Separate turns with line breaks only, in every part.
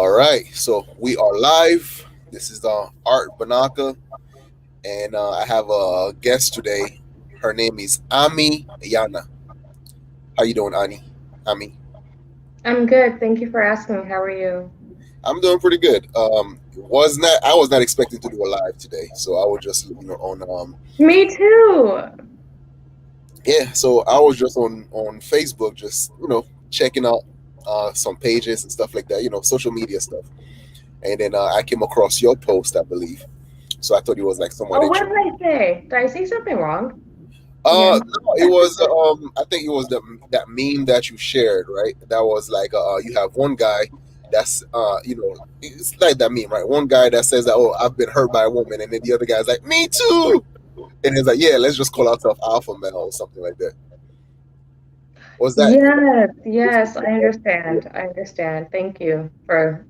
All right, so we are live. This is Art Banaka, and I have a guest today. Her name is Ami Yana. How you doing, Ani? Ami?
I'm good. Thank you for asking. How are you?
I'm doing pretty good. I was not expecting to do a live today, so I was just on
Me too.
yeah. So I was just on Facebook, just checking out some pages and stuff like that. Social media stuff, and then I came across your post, I believe. So I thought it was like somewhat
Oh, what
interesting.
did I say? Did I say something wrong again?
No, it was I think it was that meme that you shared, right? That was like you have one guy that's it's like that meme, right? One guy that says that, oh, I've been hurt by a woman, and then the other guy's like, me too, and it's like, yeah, let's just call ourselves alpha male or something like that. Was that?
Yes, yes, I understand. I understand. Thank you for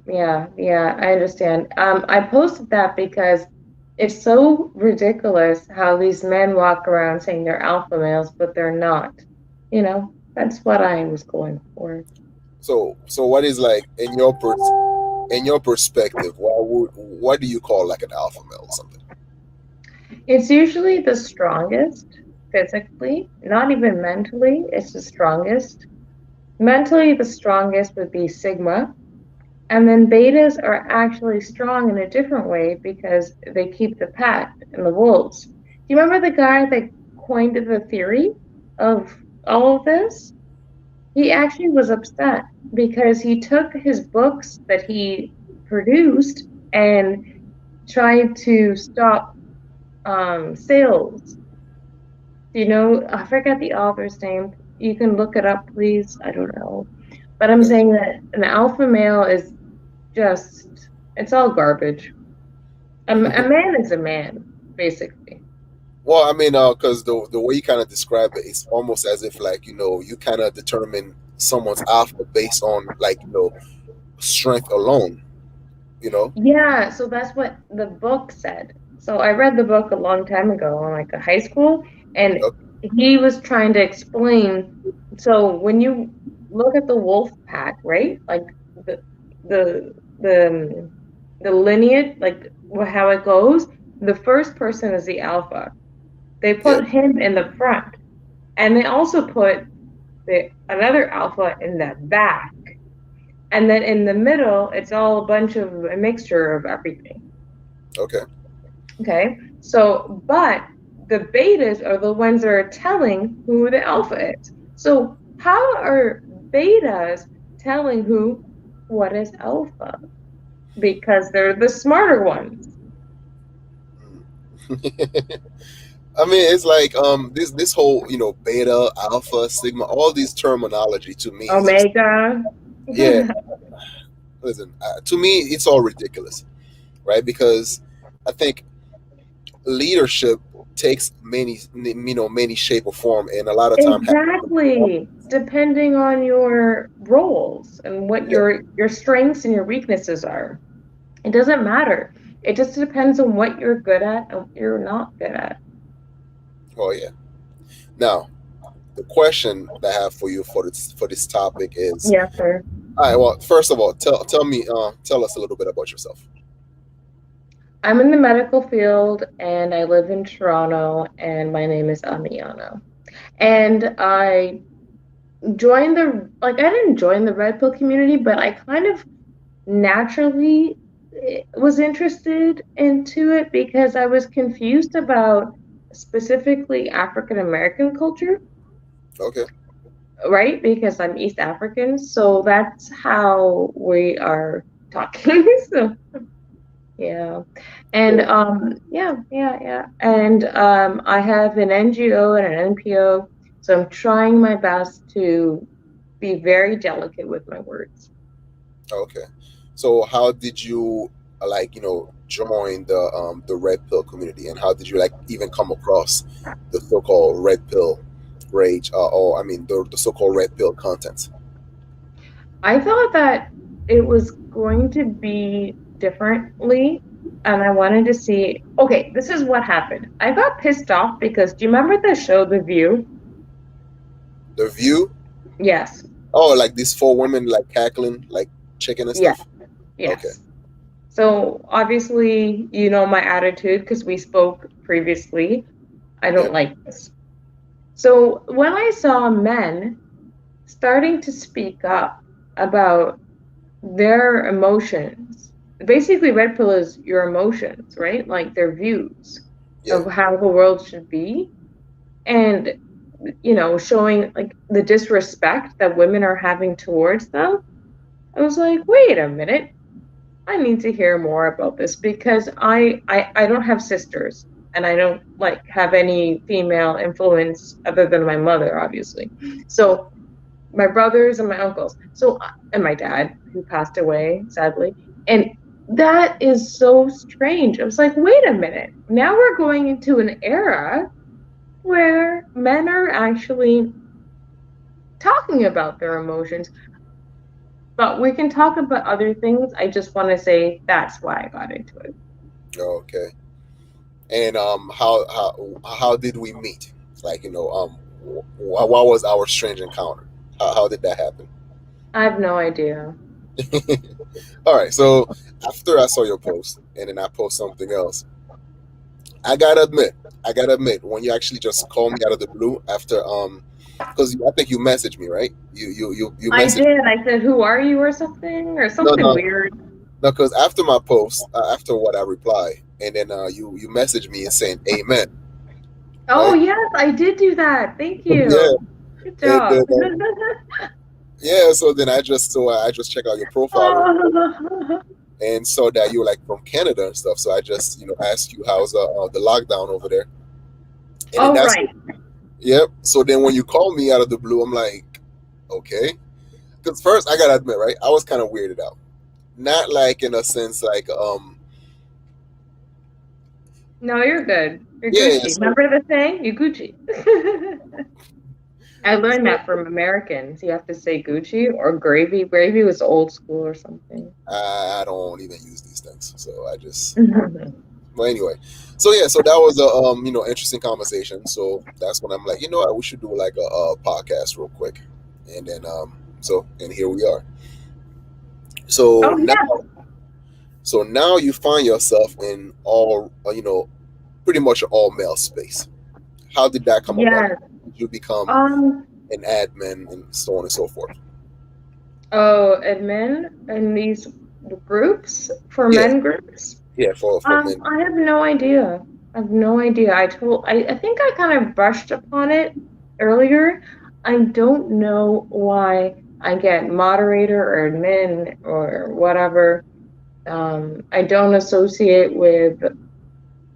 yeah, yeah, I understand. I posted that because it's so ridiculous how these men walk around saying they're alpha males, but they're not. That's what I was going for.
So what is like in your perspective? What do you call like an alpha male or something?
It's usually the strongest physically, not even mentally, it's the strongest. Mentally, the strongest would be Sigma, and then betas are actually strong in a different way because they keep the pack and the wolves. Do you remember the guy that coined the theory of all of this? He actually was upset because he took his books that he produced and tried to stop sales. I forget the author's name. You can look it up, please. I don't know. But I'm
Okay.
saying that an alpha male is just, it's all garbage. A man is a man, basically.
Well, I mean, because the way you kind of describe it, it's almost as if like you kind of determine someone's alpha based on like strength alone. You know.
Yeah, so that's what the book said. So I read the book a long time ago in like a high school, and
Okay.
he was trying to explain. So when you look at the wolf pack, right? Like the the the the lineage, like how it goes, the first person is the alpha. They
Yeah.
put him in the front, and they also put the another alpha in the back, and then in the middle, it's all a bunch of a mixture of everything.
Okay.
Okay, so but the betas are the ones that are telling who the alpha is. So how are betas telling who what is alpha? Because they're the smarter ones.
I mean, it's like this whole beta, alpha, sigma, all these terminology to me is just
Omega.
yeah. Listen, to me, it's all ridiculous, right? Because I think leadership takes many shape or form, and a lot of time
Exactly. Depending on your roles and what
yeah.
your strengths and your weaknesses are. It doesn't matter. It just depends on what you're good at and what you're not good at.
Oh yeah. Now, the question that I have for you for this topic is,
Yes, sir.
all right. Well, first of all, tell us a little bit about yourself.
I'm in the medical field and I live in Toronto and my name is Amiana. And I joined I didn't join the Red Pill community, but I kind of naturally was interested into it because I was confused about specifically African American culture,
Okay.
right? Because I'm East African, so that's how we are talking. So yeah. And
So
yeah. And I have an NGO and an NPO, so I'm trying my best to be very delicate with my words.
okay. So how did you like join the red pill community, and how did you like even come across the so-called red pill rage, or I mean the so-called red pill content?
I thought that it was going to be differently, and I wanted to see. Okay, this is what happened. I got pissed off because do you remember the show The View?
The View.
Yes.
Oh, like these four women like cackling like. chicken and
Yeah,
stuff. Okay.
yes. So obviously, you know my attitude because we spoke previously. I don't
Yep.
like this. So when I saw men starting to speak up about their emotions, basically, red pill is your emotions, right? Like their views
Yeah.
of how the world should be. And, you know, showing like the disrespect that women are having towards them. I was like, wait a minute. I need to hear more about this because I don't have sisters and I don't like have any female influence other than my mother, obviously. So my brothers and my uncles. So and my dad who passed away sadly. And that is so strange. I was like, wait a minute. Now we're going into an era where men are actually talking about their emotions, but we can talk about other things. I just want to say that's why I got into it.
Okay. And how did we meet? Like, what was our strange encounter? How did that happen?
I have no idea.
All right. So after I saw your post, and then I post something else, I gotta admit, when you actually just call me out of the blue after because I think you messaged me, right? You
I
messaged.
did. I said, "Who are you?" or
No,
something
no,
weird.
no. Because after my post, after what I reply, and then you message me and saying amen,
Oh
right?
yes, I did do that. Thank
Yeah.
you. Good
And
job.
then yeah, so then I just check out your profile real quick
Oh,
and saw that you were like from Canada and stuff. So I just asked you how's the lockdown over there, and then
oh
that's
right.
yep. So then when you call me out of the blue, I'm like, okay, because first I gotta admit, right, I was kind of weirded out, not like in a sense like
No, you're good. You're
yeah, yeah.
Gucci.
So
Remember the saying? You Gucci. I learned
so
that from Americans. You have to say Gucci or gravy. Gravy was old school or something.
I don't even use these things, so I just but anyway, so yeah, so that was a interesting conversation. So that's when I'm like, you know what, we should do like a podcast real quick, and then so and here we are. So
Oh
now,
yeah.
you find yourself in all pretty much an all male space. How did that come about?
Yes.
Did you become
Um.
an admin and so on and so forth?
Oh, admin in these groups for
Yeah,
men groups.
yeah, for men.
I have no idea. I have no idea. I think I kind of brushed upon it earlier. I don't know why I get moderator or admin or whatever. I don't associate with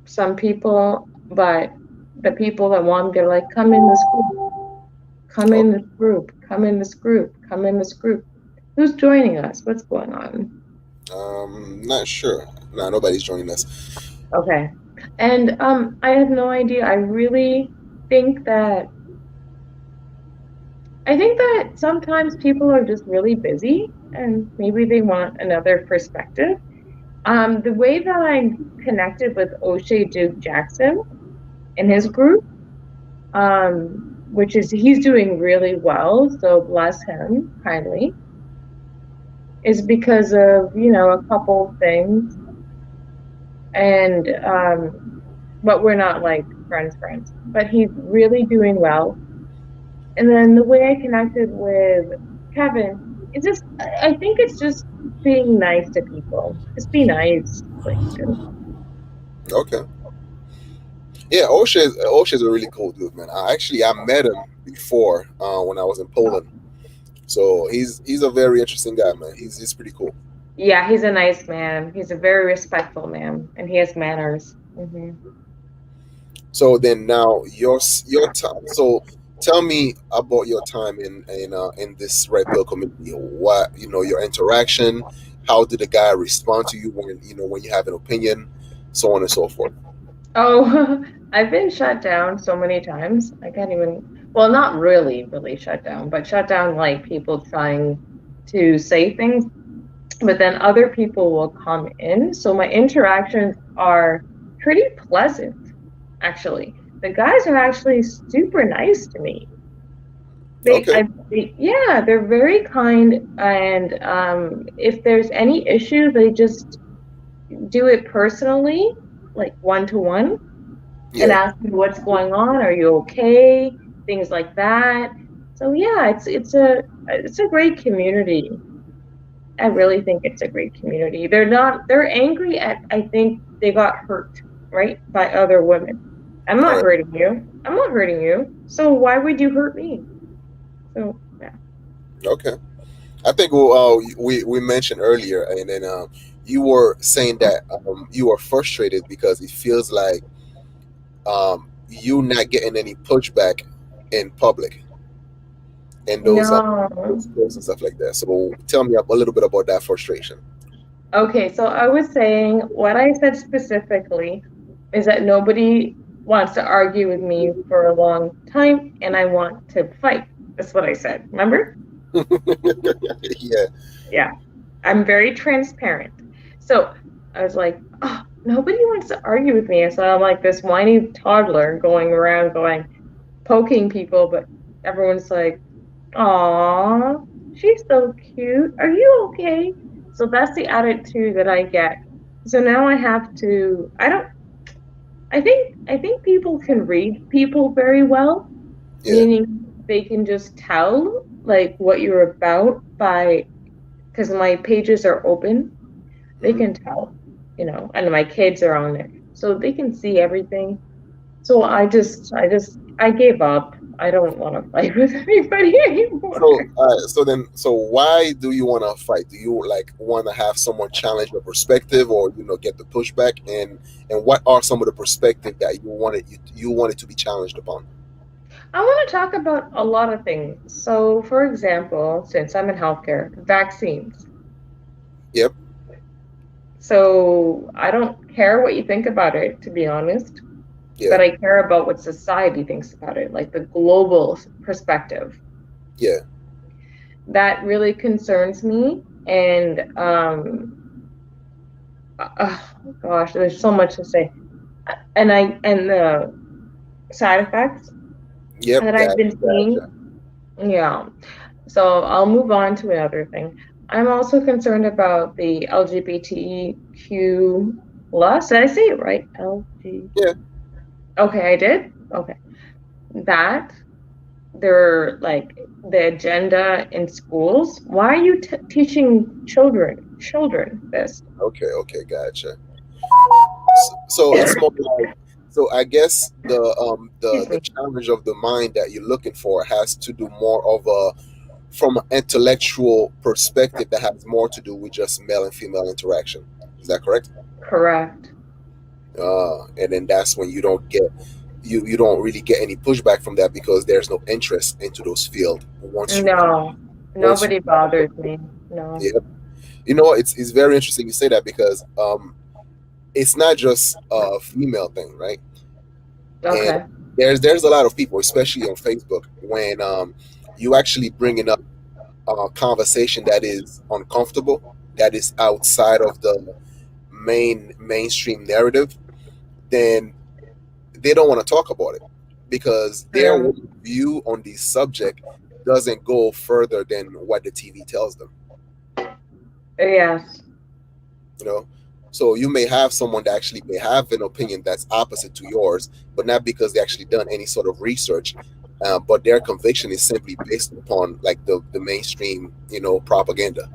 some people, but the people that want me, they're like, come in this group, come in
Okay,
this group, come in this group, come in this group. Who's joining us? What's going on?
not sure. No, nobody's joining us.
Okay. And I have no idea. Think that I think that sometimes people are just really busy and maybe they want another perspective. The way that I connected with O'Shea Duke Jackson in his group, which is he's doing really well, so bless him kindly, is because of, you know, a couple things. And but we're not like friends. But he's really doing well. And then the way I connected with Kevin, it's just, I think it's just being nice to people. Just be nice. Like,
Okay. Yeah, O'Shea's a really cool dude, man. I met him before when I was in Poland. So he's a very interesting guy, man. He's pretty cool.
yeah, he's a nice man. He's a very respectful man, and he has manners.
So then now your time. So tell me about your time in this Red Pill community. What your interaction? How did the guy respond to you when when you have an opinion, so on and so forth.
Oh, I've been shut down so many times. I can't even, well, not really, really shut down, but shut down like people trying to say things, but then other people will come in. So my interactions are pretty pleasant, actually. The guys are actually super nice to me. They,
Okay.
I, yeah, they're very kind, and if there's any issue, they just do it personally, like one to one, and
Yeah.
ask me what's going on. Are you okay? Things like that. So yeah, it's a great community. I really think it's a great community. They're angry at, I think they got hurt, right, by other women. I'm not
Correct.
hurting you. I'm not hurting you. So why would you hurt me? So yeah.
Okay. I think we mentioned earlier, and then you were saying that you were frustrated because it feels like you not getting any pushback in public and
No.
those posts and stuff like that. So tell me a little bit about that frustration.
Okay, so I was saying what I said specifically is that nobody wants to argue with me for a long time and I want to fight. That's what I said. Remember?
Yeah.
Yeah. I'm very transparent. So I was like, oh, nobody wants to argue with me. And so I'm like this whiny toddler going around going, poking people, but everyone's like, aw, she's so cute. Are you okay? So that's the attitude that I get. So now I have to, I think people can read people very well,
Yeah.
meaning they can just tell like what you're about by, because my pages are open, they
Hmm.
can tell, and my kids are on there. So they can see everything. So I gave up. I don't want to fight with anybody anymore.
So why do you want to fight? Do you like want to have someone challenge your perspective, or get the pushback? And what are some of the perspective that you wanted to be challenged upon?
I want to talk about a lot of things. So, for example, since I'm in healthcare, vaccines.
Yep.
So, I don't care what you think about it, to be honest,
Yeah.
but I care about what society thinks about it, like the global perspective.
Yeah.
That really concerns me. And, gosh, there's so much to say. And the side effects
Yep.
that I've been seeing,
Gotcha.
yeah. So I'll move on to another thing. I'm also concerned about the LGBTQ plus. Did I say it right? LG.
Yeah.
Okay, I did. Okay, that they're like the agenda in schools. Why are you teaching children this?
Okay. Okay. Gotcha. So it's more like, so I guess
Excuse
the
me.
challenge of the mind that you're looking for has to do more of a from an intellectual perspective that has more to do with just male and female interaction. Is that correct?
Correct.
And then that's when you don't really get any pushback from that because there's no interest into those fields
No,
once you
nobody bothers me. No.
yeah. It's very interesting you say that because it's not just a female thing, right? And
Okay.
there's a lot of people, especially on Facebook, when you actually bringing up a conversation that is uncomfortable, that is outside of the mainstream narrative, then they don't want to talk about it because their
True.
view on the subject doesn't go further than what the TV tells them.
Yes.
You know, so you may have someone that actually may have an opinion that's opposite to yours, but not because they actually done any sort of research. But their conviction is simply based upon like the mainstream, propaganda.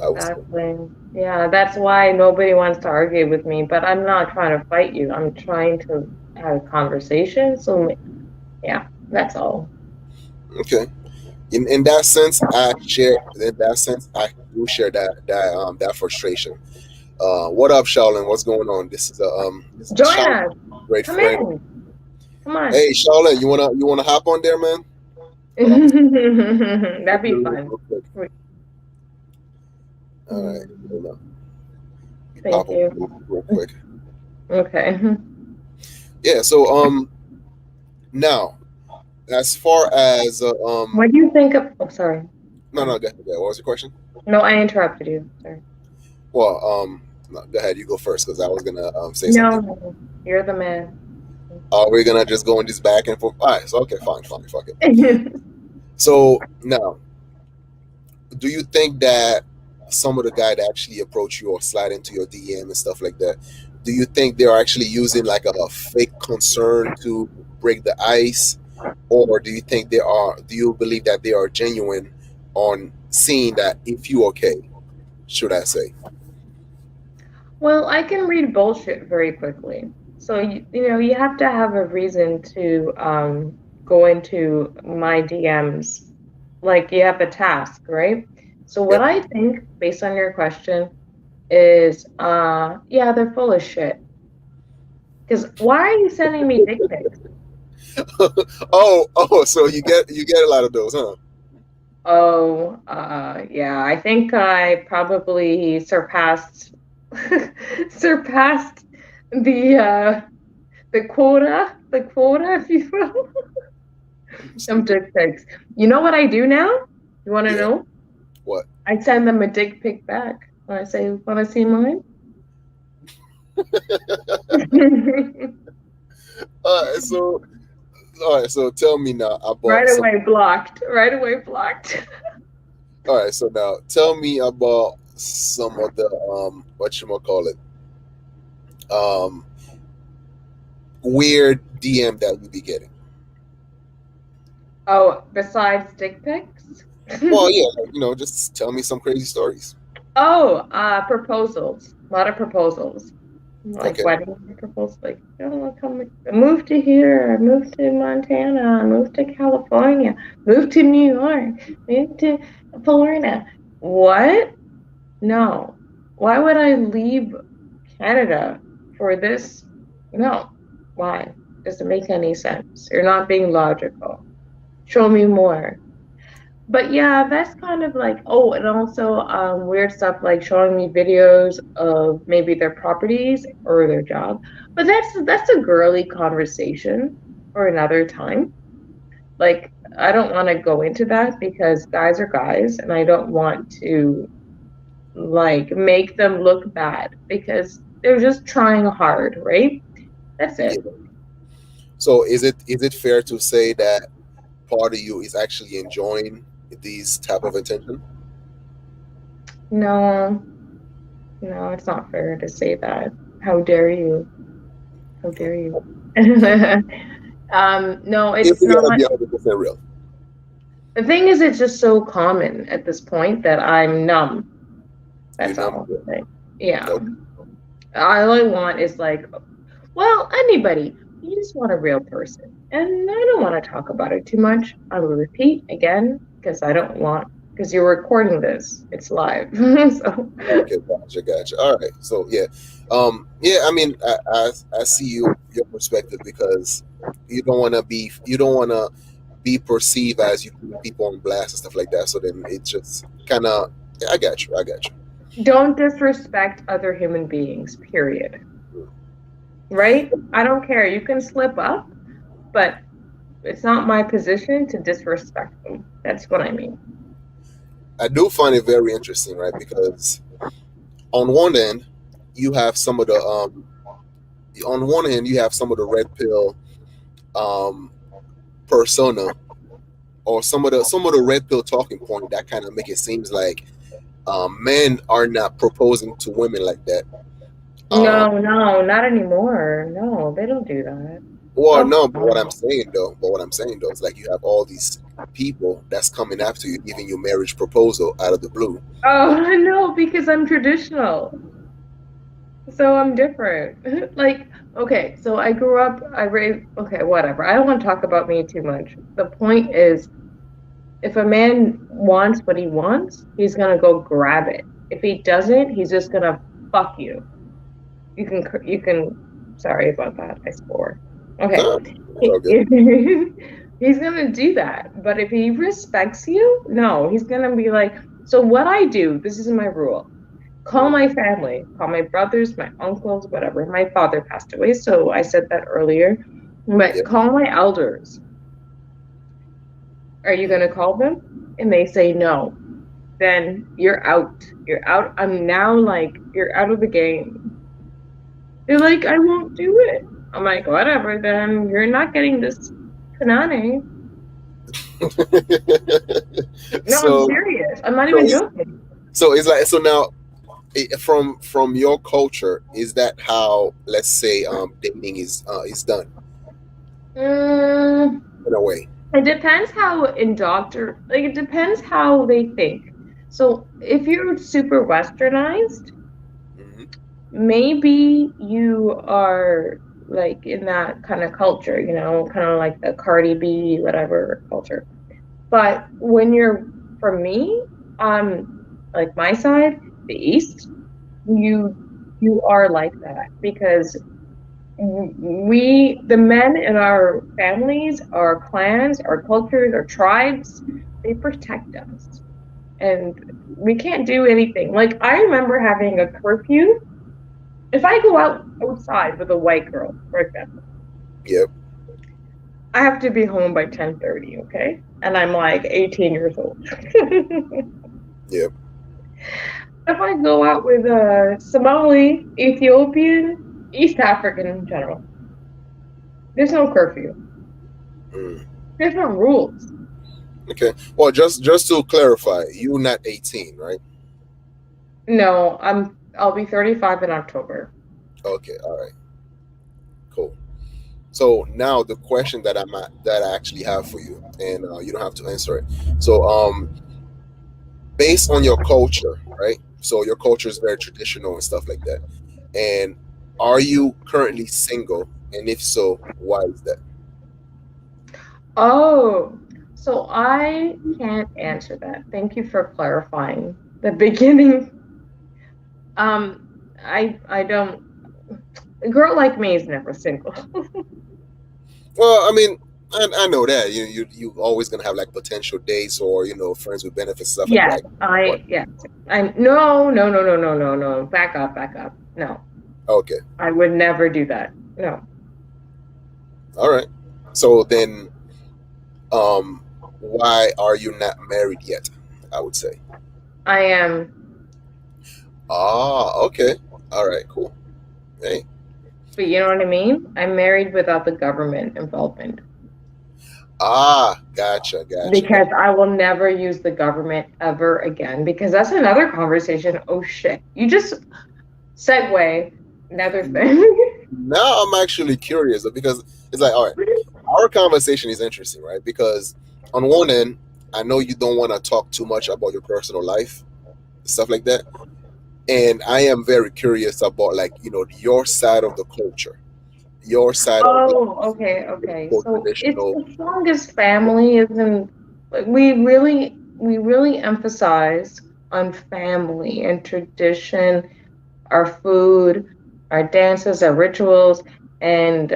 I would say.
Exactly. Yeah, that's why nobody wants to argue with me, but I'm not trying to fight you. I'm trying to have a conversation. So, yeah, that's all.
Okay. In that sense, I share. In that sense, I do share that frustration. What up, Shaolin? What's going on? This is
Join
Shaolin,
us.
great
Come
friend.
in. Come on.
Hey, Shaolin, you wanna hop on there, man? Hold on,
That'd be fun.
real quick. All right, hold on. You pop
Thank
up
you.
real quick.
Okay.
Yeah. So now as far as
What do you think of? Oh, sorry.
no, no, go ahead. What was your question?
No, I interrupted you. Sorry.
Well, no, go ahead. You go first because I was gonna say something.
No, you're the man.
We're gonna just go in this back and forth. All right. So okay, fine, fine, fuck it. So now, do you think that some of the guy that actually approach you or slide into your DM and stuff like that, do you think they're actually using like a fake concern to break the ice, or do you think they are? Do you believe that they are genuine on seeing that if you okay, should I say?
Well, I can read bullshit very quickly. So you have to have a reason to go into my DMs. Like you have a task, right? So what
Yep.
I think, based on your question, is yeah, they're full of shit. Because why are you sending me dick pics?
Oh, so you get a lot of those, huh?
Oh, yeah, I think I probably surpassed surpassed the the quota, if you will, of
Stupid.
dick pics. You know what I do now? You want to
Yeah.
know?
What?
I send them a dick pic back when I say, "Want to see mine?"
So all right. So tell me now about
Right
some.
away blocked. Right away blocked.
All right. So now tell me about some of the what you call it um weird DM that you be getting.
Oh, besides dick pics?
Well, yeah, just tell me some crazy stories.
Oh, proposals. A lot of proposals. Like
Okay.
wedding proposals, like, oh, come move to here, move to Montana, move to California, move to New York, move to Florida. What? No. Why would I leave Canada for this? No. Why? Doesn't make any sense. You're not being logical. Show me more. But yeah, that's kind of like, oh, and also weird stuff like showing me videos of maybe their properties or their job. But that's a girly conversation for another time. Like, I don't want to go into that because guys are guys, and I don't want to like make them look bad because they're just trying hard, right? That's it.
Yeah. So is it fair to say that part of you is actually enjoying these type of attention?
No, no, it's not fair to say that. How dare you? How dare you? No,
If
it's
we gotta
not.
be 100% real.
The thing is, it's just so common at this point that I'm numb.
You
That's
know.
all. Like, yeah.
Okay.
All I want is like, well, anybody. You just want a real person. And I don't want to talk about it too much. I will repeat again because I don't want, because you're recording this. It's live. So,
Okay, gotcha. All right, so yeah, yeah. I mean, I see your perspective because you don't want to be perceived as you put people on blast and stuff like that. So then it just kind of, yeah, I got you.
don't disrespect other human beings, period. Right? I don't care. You can slip up, but it's not my position to disrespect them. That's what I mean.
I do find it very interesting, right? Because on one end, you have some of the on one hand you have some of the red pill um persona, or some of the red pill talking point that kind of make it seems like men are not proposing to women like that. Um,
No, no, not anymore. No, they don't do that.
well,
Oh,
no, but
come on.
what I'm saying though is like you have all these people that's coming after you, giving you marriage proposal out of the blue.
Oh, no, because I'm traditional. So I'm different. Like, okay, so I grew up, I raised, okay, whatever. I don't want to talk about me too much. The point is, if a man wants what he wants, he's gonna go grab it. If he doesn't, he's just gonna fuck you. You can, sorry about that, I swore. Okay.
No, it's all good.
He's gonna do that. But if he respects you, no, he's gonna be like, so what I do, this is my rule. Call my family, call my brothers, my uncles, whatever. My father passed away, so I said that earlier. But
Yeah.
call my elders. Are you gonna call them? And they say no. Then you're out. You're out. I'm now like, you're out of the game. They're like, I won't do it. I'm like, whatever, then you're not getting this punani. No, I'm
so
serious. I'm not
so
even
it's,
joking.
so it's like, so now, from your culture, is that how, let's say, dating is done
Mm,
in a way?
it depends how like it depends how they think. So if you're super westernized,
Hmm.
maybe you are like in that kind of culture, kind of like the Cardi B, whatever culture. But when you're, for me, like my side, the East, you you are like that because the men in our families, our clans, our cultures, our tribes, they protect us. And we can't do anything. Like I remember having a curfew. If I go outside with a white girl, for example,
Yep.
I have to be home by 10:30, okay? And I'm like 18 years old. If
Yep.
I go out with a Somali, Ethiopian, East African in general, there's no curfew.
Mm.
There's no rules.
Okay. Well, just to clarify, you're not 18, right?
No, I'll be 35 in October.
Okay. All right. Cool. So now the question that I actually have for you, and you don't have to answer it. So, based on your culture, right? So your culture is very traditional and stuff like that. And are you currently single? And if so, why is that?
Oh, so I can't answer that. Thank you for clarifying the beginning. Um, I don't. A girl like me is never single.
Well, I mean, I know that you always gonna have like potential dates, or friends with benefits, stuff like
Yes,
that. But
yes. I no, no, no, no, no, no, no. Back up, back up. No,
okay,
I would never do that. No,
all right. So then, um, why are you not married yet? I would say.
I am.
Ah, okay, all right, cool. Hey,
But you know what I mean? I'm married without the government involvement
gotcha, gotcha,
because
gotcha.
I will never use the government ever again because that's another conversation. Oh shit. You just segue another thing.
Now I'm actually curious because it's like, all right, our conversation is interesting, right? Because on one end, I know you don't want to talk too much about your personal life, stuff like that, and I am very curious about, like, your side of the culture, your side of, like,
Oh, okay, okay.
quote,
So it's
traditional.
the strongest family isn't like we really emphasize on family and tradition, our food, our dances, our rituals, and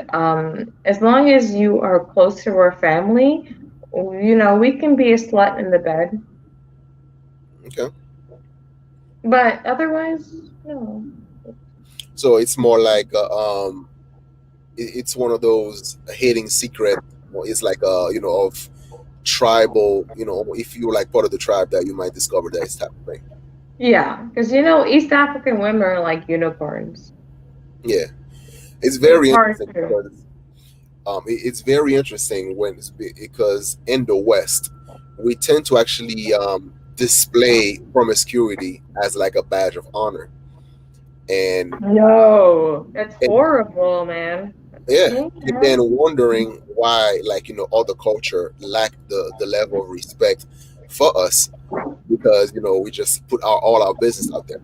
as long as you are close to our family, we can be a slut in the bed,
Okay,
but otherwise, no.
so it's more like, it's one of those hidden secret. Or it's like, of tribal. If you're like part of the tribe, that you might discover that it's type of thing.
Yeah, because East African women are like unicorns.
Yeah, it's
It's
very
hard
interesting
to.
because, it's very interesting because in the West, we tend to actually, display promiscuity as like a badge of honor, and
No, that's
and
horrible, man.
yeah,
No,
and then wondering why, like, other culture lack the level of respect for us, because we just put all our business out there.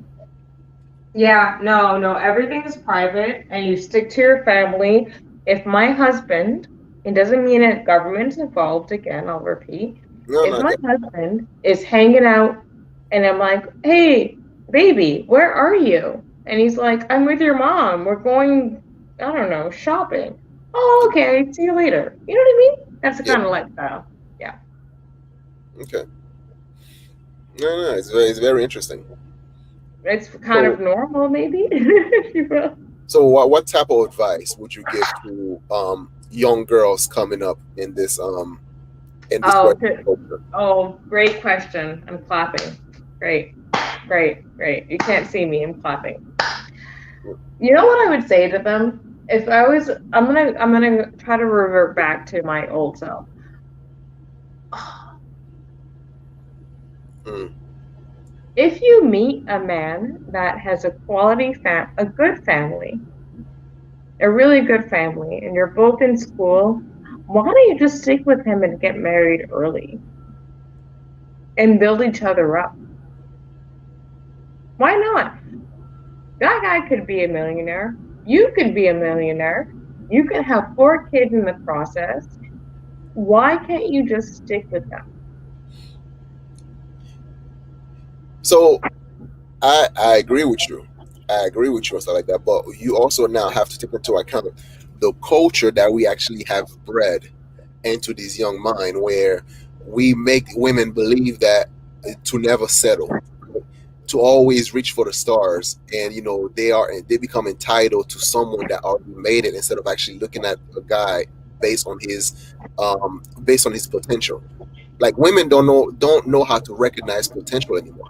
yeah, no, no. Everything is private, and you stick to your family. If my husband, it doesn't mean that government's involved. Again, I'll repeat.
No,
If
no,
my
okay.
husband is hanging out, and I'm like, "Hey, baby, where are you?" and he's like, "I'm with your mom. We're going, I don't know, shopping." Oh, okay. See you later. You know what I mean? That's the
Yeah,
kind of lifestyle. Yeah.
okay. No, no, it's very interesting.
It's kind of
So,
normal, maybe, if you will.
what type of advice would you give to, young girls coming up in this
Oh,
Western culture?
great question. I'm clapping. Great, great, great. You can't see me. I'm clapping. You know what I would say to them? If I was, I'm gonna try to revert back to my old self.
Mm,
If you meet a man that has a good family, a really good family, and you're both in school, why don't you just stick with him and get married early and build each other up? Why not? That guy could be a millionaire. You could be a millionaire. You could have 4 kids in the process. Why can't you just stick with them?
so I agree with you. I agree with you and stuff like that. But you also now have to take into account the culture that we actually have bred into this young mind, where we make women believe that to never settle, to always reach for the stars, and they become entitled to someone that already made it instead of actually looking at a guy based on his potential. Like women don't know how to recognize potential anymore.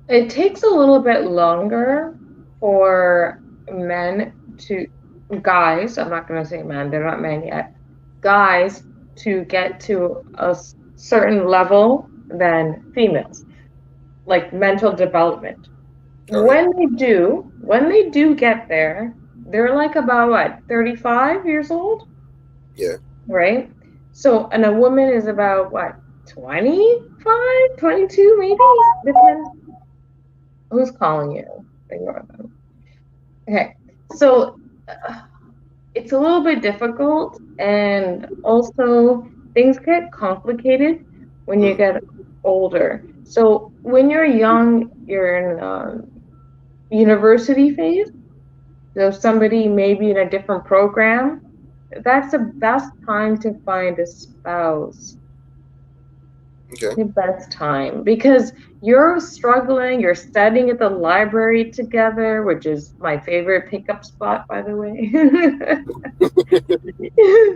It takes a little bit longer for men to, guys, I'm not going to say men, they're not men yet, guys to get to a certain level than females, like mental development.
All right.
When they do get there, they're like about what, 35 years old,
Yeah.
right? So, and a woman is about what, 25, 22, maybe? Depends who's calling you. Ignore them. Okay. So, uh, it's a little bit difficult, and also things get complicated when you
Mm,
get older. So, when you're young, you're in university phase. So somebody maybe in a different program, that's the best time to find a spouse.
okay.
The best time because you're struggling, you're studying at the library together, which is my favorite pickup spot, by the way.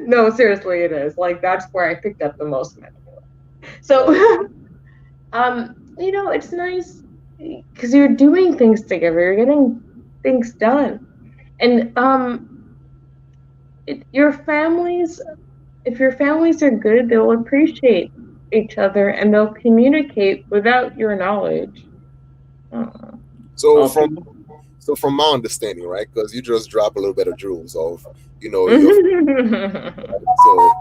No, seriously, it is. Like that's where I picked up the most men.
All right.
So, it's nice because you're doing things together, you're getting things done, and your families, if your families are good, they'll appreciate each other and they'll communicate without your knowledge. Oh,
So
well,
from
people.
so from my understanding, right? Because you just drop a little bit of jewels of your so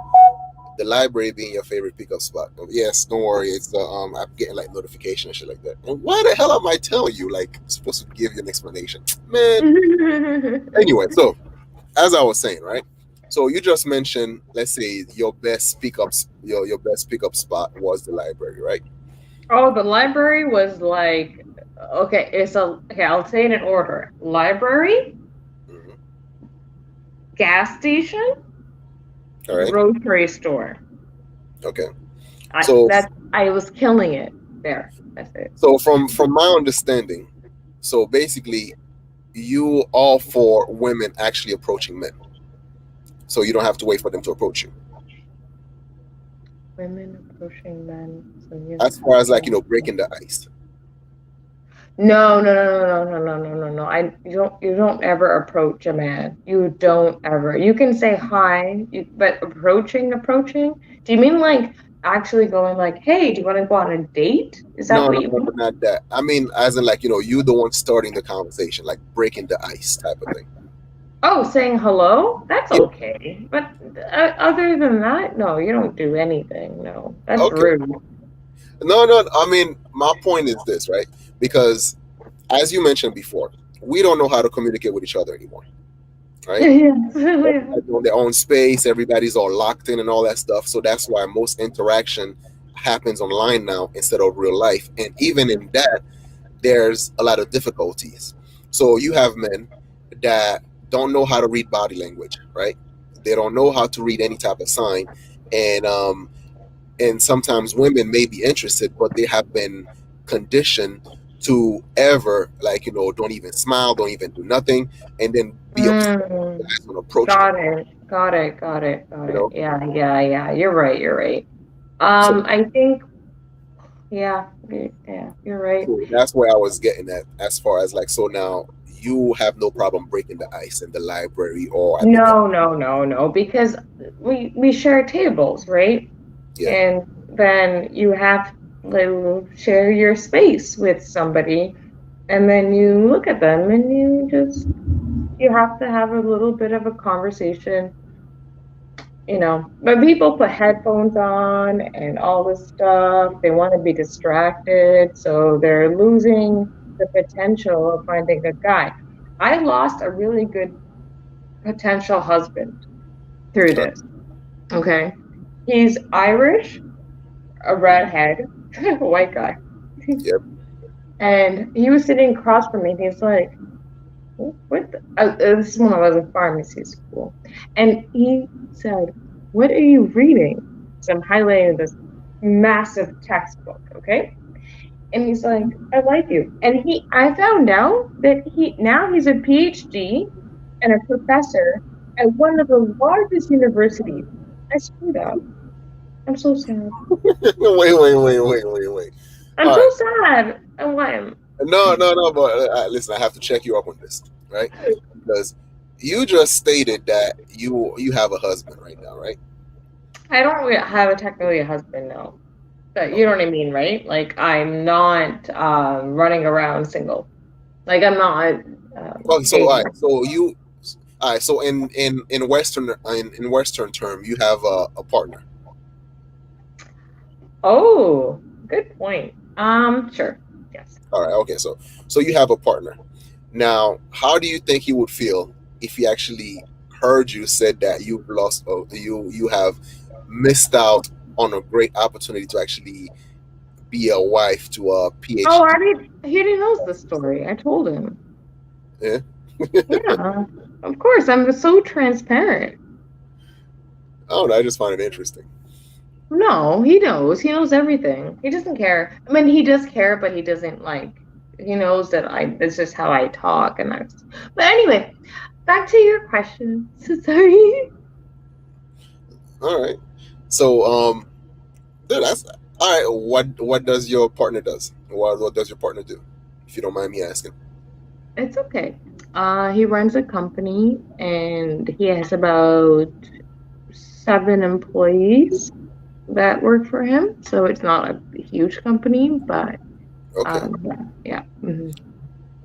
the library being your favorite pickup spot. Yes, don't worry. It's I'm getting like notification and shit like that. And why the hell am I telling you? Like, I'm supposed to give you an explanation, man. Anyway, so as I was saying, right? So you just mentioned, let's say your best pickup spot was the library, right?
Oh, the library was like, okay, okay, I'll say it in order. Library,
Hmm.
gas station,
All right.
grocery store.
Okay.
I
So
that I was killing it there. That's it.
so from my understanding, so basically you all for women actually approaching men, so you don't have to wait for them to approach you.
Women approaching men. So you
As
have
far as like
to.
breaking the ice.
No, no, no, no, no, no, no, no, no. You don't ever approach a man. You don't ever. You can say hi, but approaching. Do you mean like actually going like, hey, do you want to go on a date? Is that
No,
what
no,
you
no,
mean?
not that. I mean, as in like you the one starting the conversation, like breaking the ice type of thing.
Oh, saying hello? That's
Yeah.
okay. But other than that, no, you don't do anything. No, that's
Okay.
rude.
No, no. I mean, my point is this, right? Because as you mentioned before, we don't know how to communicate with each other anymore, right?
Yeah.
Everybody's on their own space. Everybody's all locked in and all that stuff. So that's why most interaction happens online now instead of real life. And even in that, there's a lot of difficulties. So you have men that don't know how to read body language, right? They don't know how to read any type of sign, and sometimes women may be interested, but they have been conditioned to ever like don't even smile, don't even do nothing, and then be upset when
Mm,
guys don't approach them.
got it. Got it. Got it. Got
You
it.
know,
Yeah, yeah, yeah. You're right. You're right.
so
I think, yeah, yeah, you're right.
so that's where I was getting at as far as like so now you have no problem breaking the ice in the library or at the
No, no, no, no, because we share tables, right?
yeah.
And then you have to share your space with somebody, and then you look at them and you have to have a little bit of a conversation, you know. But people put headphones on and all this stuff. They want to be distracted, so they're losing the potential of finding a guy. I lost a really good potential husband through
Uh,
this. Okay. He's Irish, a redhead, a white guy.
yep.
And he was sitting across from me and he's like, what the? This is when I was in pharmacy school. And he said, what are you reading? So I'm highlighting this massive textbook, okay? And he's like, I like you. And I found out that he's a PhD and a professor at one of the largest universities. I screwed up. I'm so sad.
Wait.
I'm
All
so
right.
sad. And why am
No. But listen, I have to check you up on this, right? Because you just stated that you have a husband right now, right?
I don't really have a technically a husband now. But you know
Okay.
what I mean, right? Like I'm not running around single. Like I'm not
Oh, so all
dating.
right. So you, all right. So in Western term, you have a partner.
Oh, good point. Sure. Yes.
All right. Okay. So you have a partner. Now, how do you think he would feel if he actually heard you said that you've lost, you have missed out on a great opportunity to actually be a wife to a
Oh,
PhD?
he already knows the story. I told him.
Yeah.
Yeah. Of course, I'm so transparent.
Oh, no, I just find it interesting.
No, he knows. He knows everything. He doesn't care. I mean, he does care, but he doesn't like. He knows that it's just how I talk, and that's. But anyway, back to your question. So sorry.
All right. So, dude, that's all right. What does your partner does? What does your partner do? If you don't mind me asking.
It's okay. He runs a company, and he has about 7 employees that work for him. So it's not a huge company, but
Okay.
yeah, yeah.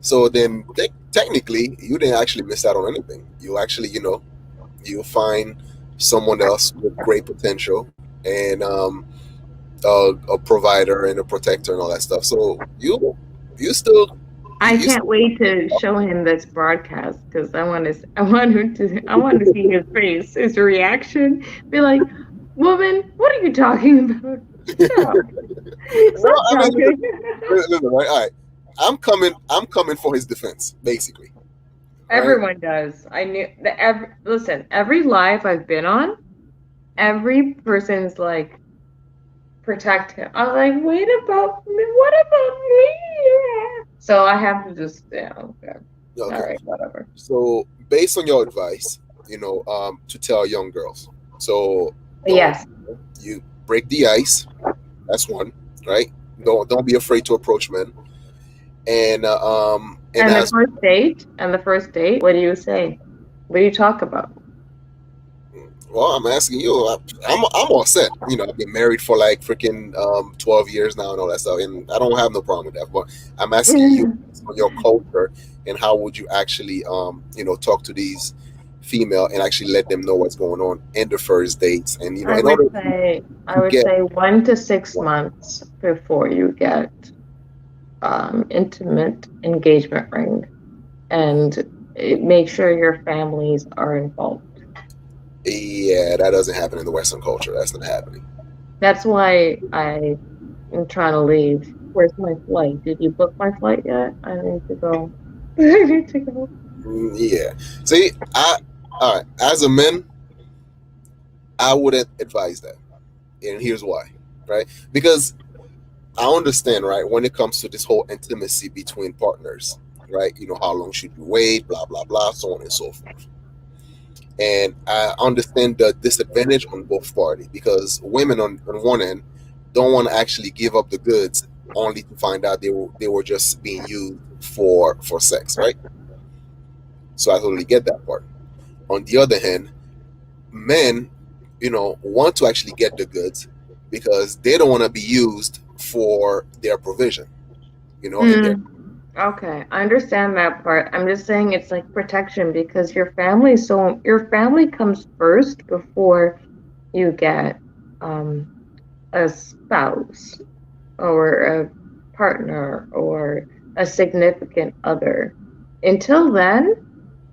So then, technically, you didn't actually miss out on anything. You actually, you find someone else with great potential and a provider and a protector and all that stuff. So you still
I
you
can't
still
wait to show him this broadcast because I want to see his face, his reaction. Be like, woman, what are you talking about? Stop,
well,
stop
I mean,
talking.
listen, right? All right, I'm coming for his defense, basically. All right.
Everyone does. I knew that. Listen, every live I've been on, every person's like, protect him. I was like, wait about me. What about me? So I have to just, yeah, okay. All
Okay.
right, whatever.
So based on your advice, to tell young girls, so don't
Yes.
you break the ice. That's one, right? Don't be afraid to approach men. And
And
as
the first date, what do you say? What do you talk about?
well, I'm asking you. I'm all set. I've been married for like freaking 12 years now and all that stuff, and I don't have no problem with that. But I'm asking you on your culture and how would you actually talk to these female and actually let them know what's going on in the first dates, and in order
I
to
would
get
say 1 to 6
one.
months before you get intimate engagement ring, and make sure your families are involved.
Yeah, that doesn't happen in the Western culture. That's not happening.
That's why I am trying to leave. Where's my flight? Did you book my flight yet? I need to go. I need to go.
Yeah. See, all right. As a man, I wouldn't advise that, and here's why. Right? Because I understand, right, when it comes to this whole intimacy between partners, right? How long should you wait? Blah blah blah, so on and so forth. And I understand the disadvantage on both parties because women on one end don't want to actually give up the goods only to find out they were just being used for sex, right? So I totally get that part. On the other hand, men, want to actually get the goods because they don't want to be used for their provision, in their.
Mm, okay, I understand that part. I'm just saying it's like protection because your family comes first before you get um a spouse or a partner or a significant other. Until then,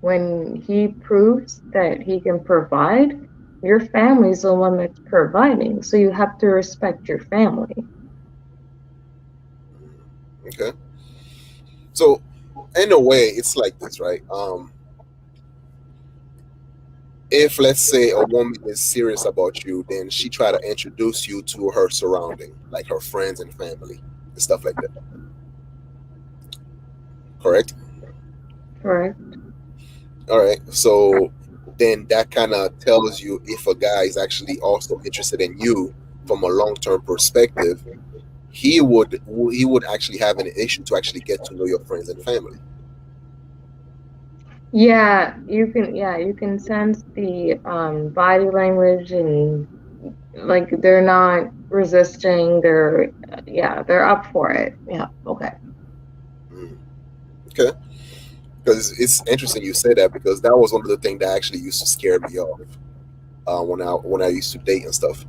when he proves that he can provide, your family's the one that's providing. So you have to respect your family.
Okay. So in a way, it's like this, right? If let's say a woman is serious about you, then she try to introduce you to her surrounding, like her friends and family and stuff like that. Correct?
Correct.
All right. So then that kind of tells you if a guy is actually also interested in you from a long-term perspective, he would actually have an issue to actually get to know your friends and family.
Yeah, you can sense the body language and like they're not resisting, they're up for it. Yeah, okay.
Mm. Okay. Because it's interesting you say that because that was one of the things that actually used to scare me off when I used to date and stuff.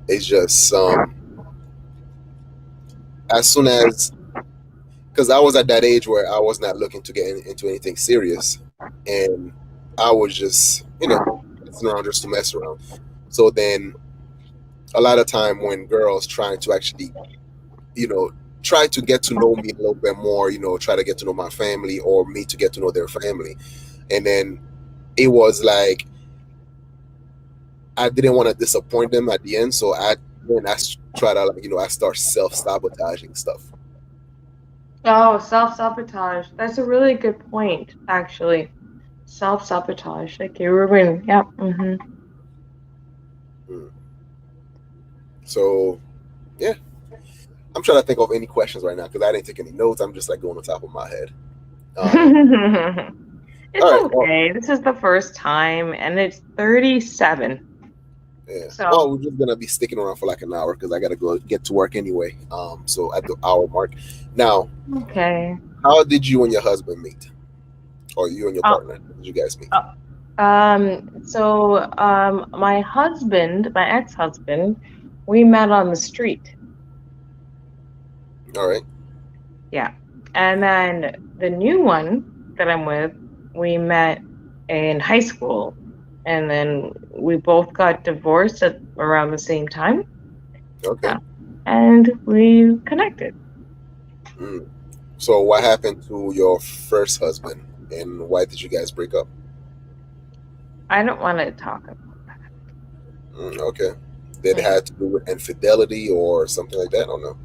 It's just as soon as because I was at that age where I was not looking to get into anything serious, and I was just messing around just to mess around. So then a lot of time when girls trying to actually you know try to get to know me a little bit more, try to get to know my family or me to get to know their family, and then it was like I didn't want to disappoint them at the end, so I try to like, I start self sabotaging stuff.
Oh, self-sabotage. That's a really good point, actually. Self-sabotage. Like you ruin. Yep.
Mm. So yeah, I'm trying to think of any questions right now because I didn't take any notes. I'm just like going on top of my head. Um,
It's
all right. Well,
okay. This is the first time, and it's 37.
yeah.
So,
Well, we're just gonna be sticking around for like an hour because I gotta go get to work anyway. So at the hour mark. Now,
okay.
how did you and your husband meet, or you and your
Uh,
partner? How did you guys meet?
my husband, my ex-husband, we met on the street.
All right.
Yeah. And then the new one that I'm with, we met in high school. And then we both got divorced at around the same time.
Okay.
Yeah. And we connected.
Mm. So what happened to your first husband, and why did you guys break up?
I don't want to talk about
Okay. Did it
yeah.
have to do with infidelity or something like that? I don't know.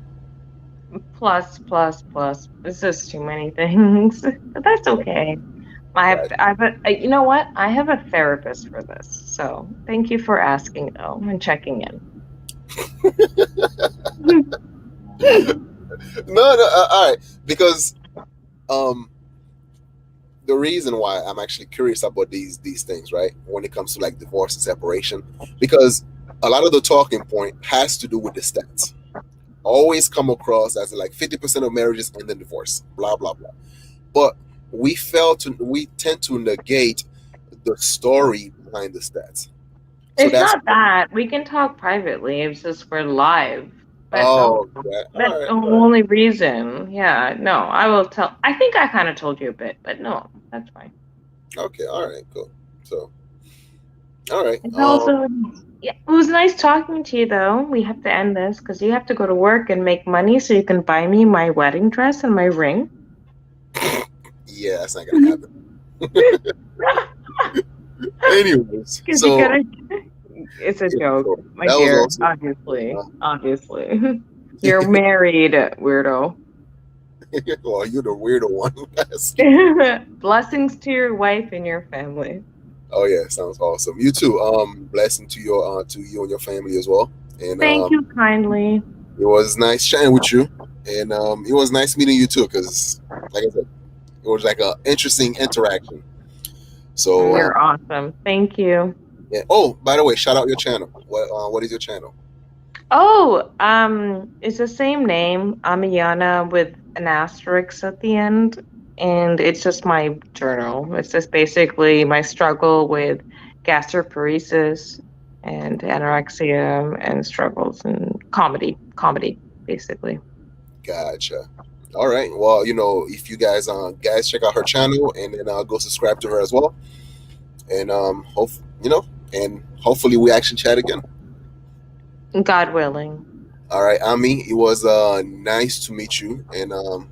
Plus, plus, plus. It's just too many things. But that's okay.
Right.
You know what? I have a therapist for this. So thank you for asking though and checking in.
No, no. All right. Because um, the reason why I'm actually curious about these things, right? When it comes to like divorce and separation, because a lot of the talking point has to do with the stats. Always come across as like 50% of marriages end in divorce. Blah blah blah. But we tend to negate the story behind the stats. So
It's
that's
not that. We can talk privately. It's just we're live. But no,
oh yeah.
that's
All
the
right, all right.
only reason. Yeah, no, I will tell. I think I kind of told you a bit, but no, that's fine.
Okay, all right, cool. So all right.
It's also, yeah, it was nice talking to you, though. We have to end this because you have to go to work and make money so you can buy me my wedding dress and my ring.
Yeah, that's not gonna happen. Anyways,
Because you
so
gotta, it's a
yeah,
joke,
so
my
that was
dear.
also
Obviously, obviously. You're married, weirdo.
well, you're the weirdo one asking.
Blessings to your wife and your family.
Oh yeah, sounds awesome. You too. Blessing to you and your family as well. And
Thank you kindly.
it was nice chatting with you. And it was nice meeting you too, because like I said, it was like a interesting interaction. So
You're awesome. Thank you.
yeah. Oh, by the way, shout out your channel. What is your channel?
Oh, it's the same name, Amiyana with an asterisk at the end, and it's just my journal. It's just basically my struggle with gastroparesis and anorexia and struggles and comedy, basically.
Gotcha. All right. Well, if you guys check out her channel and then go subscribe to her as well, and hope you know, and hopefully we actually chat again.
God willing.
All right, Ami, it was nice to meet you, and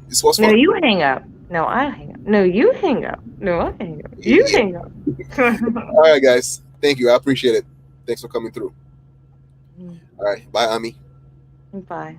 this was
No,
fun.
you hang up. No, I hang up. No, you hang up. No, I hang up. You
Yeah.
hang up.
All right, guys. Thank you. I appreciate it. Thanks for coming through. All right. Bye, Ami.
Bye.